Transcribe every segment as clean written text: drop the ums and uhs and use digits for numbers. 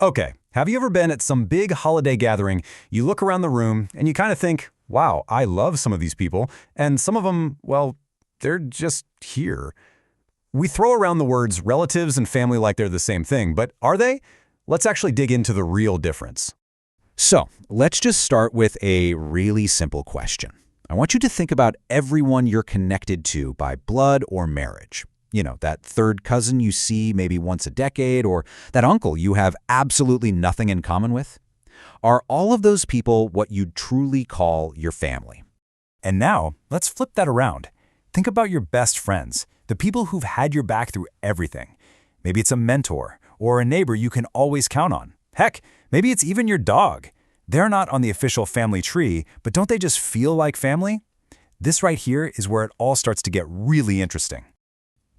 Okay, have you ever been at some big holiday gathering, you look around the room, and you kind of think, wow, I love some of these people, and some of them, well, they're just here. We throw around the words relatives and family like they're the same thing, but are they? Let's actually dig into the real difference. So, let's just start with a really simple question. I want you to think about everyone you're connected to by blood or marriage. You know, that third cousin you see maybe once a decade, or that uncle you have absolutely nothing in common with. Are all of those people what you'd truly call your family? And now, let's flip that around. Think about your best friends, the people who've had your back through everything. Maybe it's a mentor or a neighbor you can always count on. Heck, maybe it's even your dog. They're not on the official family tree, but don't they just feel like family? This right here is where it all starts to get really interesting.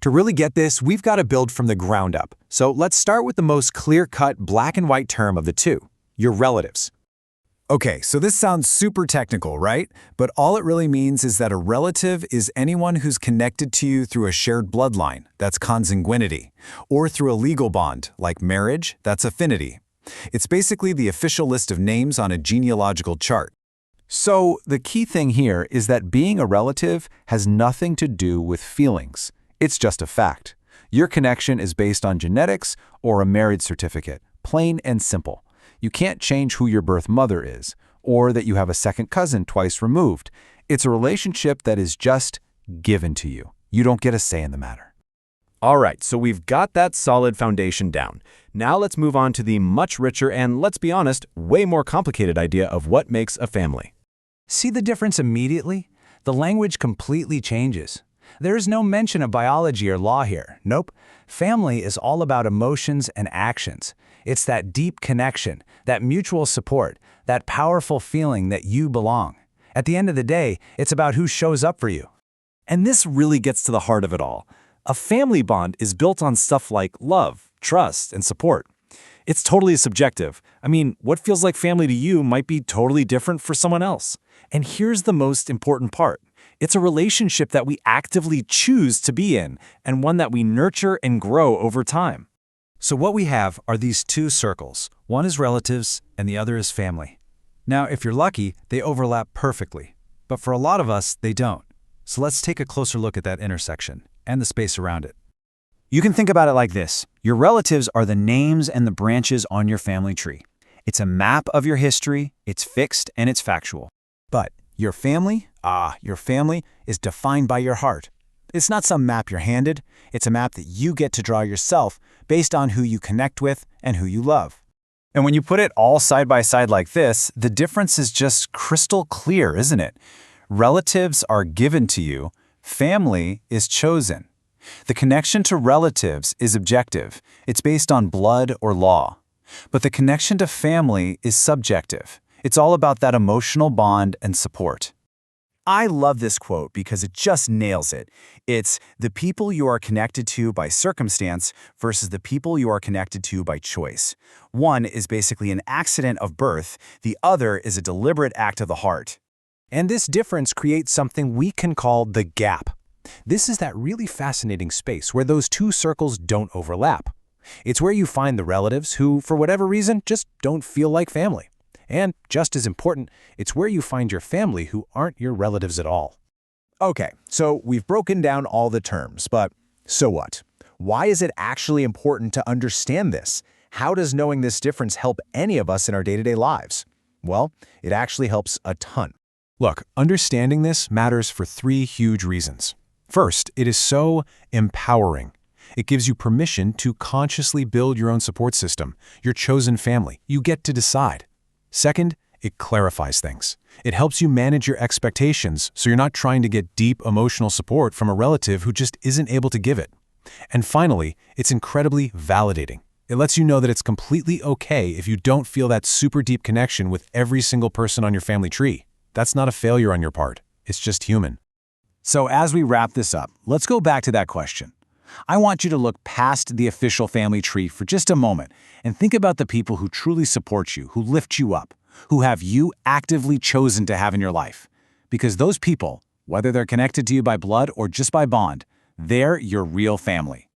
To really get this, we've got to build from the ground up. So let's start with the most clear-cut black and white term of the two, your relatives. Okay, so this sounds super technical, right? But all it really means is that a relative is anyone who's connected to you through a shared bloodline, that's consanguinity, or through a legal bond, like marriage, that's affinity. It's basically the official list of names on a genealogical chart. So the key thing here is that being a relative has nothing to do with feelings. It's just a fact. Your connection is based on genetics or a marriage certificate, plain and simple. You can't change who your birth mother is, or that you have a second cousin twice removed. It's a relationship that is just given to you. You don't get a say in the matter. All right, so we've got that solid foundation down. Now let's move on to the much richer and, let's be honest, way more complicated idea of what makes a family. See the difference immediately? The language completely changes. There is no mention of biology or law here. Nope. Family is all about emotions and actions. It's that deep connection, that mutual support, that powerful feeling that you belong. At the end of the day, it's about who shows up for you. And this really gets to the heart of it all. A family bond is built on stuff like love, trust, and support. It's totally subjective. I mean, what feels like family to you might be totally different for someone else. And here's the most important part. It's a relationship that we actively choose to be in, and one that we nurture and grow over time. So what we have are these two circles. One is relatives, and the other is family. Now, if you're lucky, they overlap perfectly. But for a lot of us, they don't. So let's take a closer look at that intersection and the space around it. You can think about it like this. Your relatives are the names and the branches on your family tree. It's a map of your history, it's fixed, and it's factual. But your family is defined by your heart. It's not some map you're handed. It's a map that you get to draw yourself based on who you connect with and who you love. And when you put it all side by side like this, the difference is just crystal clear, isn't it? Relatives are given to you. Family is chosen. The connection to relatives is objective. It's based on blood or law. But the connection to family is subjective. It's all about that emotional bond and support. I love this quote because it just nails it. It's the people you are connected to by circumstance versus the people you are connected to by choice. One is basically an accident of birth. The other is a deliberate act of the heart. And this difference creates something we can call the gap. This is that really fascinating space where those two circles don't overlap. It's where you find the relatives who, for whatever reason, just don't feel like family. And, just as important, it's where you find your family who aren't your relatives at all. Okay, so we've broken down all the terms, but so what? Why is it actually important to understand this? How does knowing this difference help any of us in our day-to-day lives? Well, it actually helps a ton. Look, understanding this matters for three huge reasons. First, it is so empowering. It gives you permission to consciously build your own support system, your chosen family. You get to decide. Second, it clarifies things. It helps you manage your expectations so you're not trying to get deep emotional support from a relative who just isn't able to give it. And finally, it's incredibly validating. It lets you know that it's completely okay if you don't feel that super deep connection with every single person on your family tree. That's not a failure on your part. It's just human. So as we wrap this up, let's go back to that question. I want you to look past the official family tree for just a moment and think about the people who truly support you, who lift you up, who have you actively chosen to have in your life. Because those people, whether they're connected to you by blood or just by bond, they're your real family.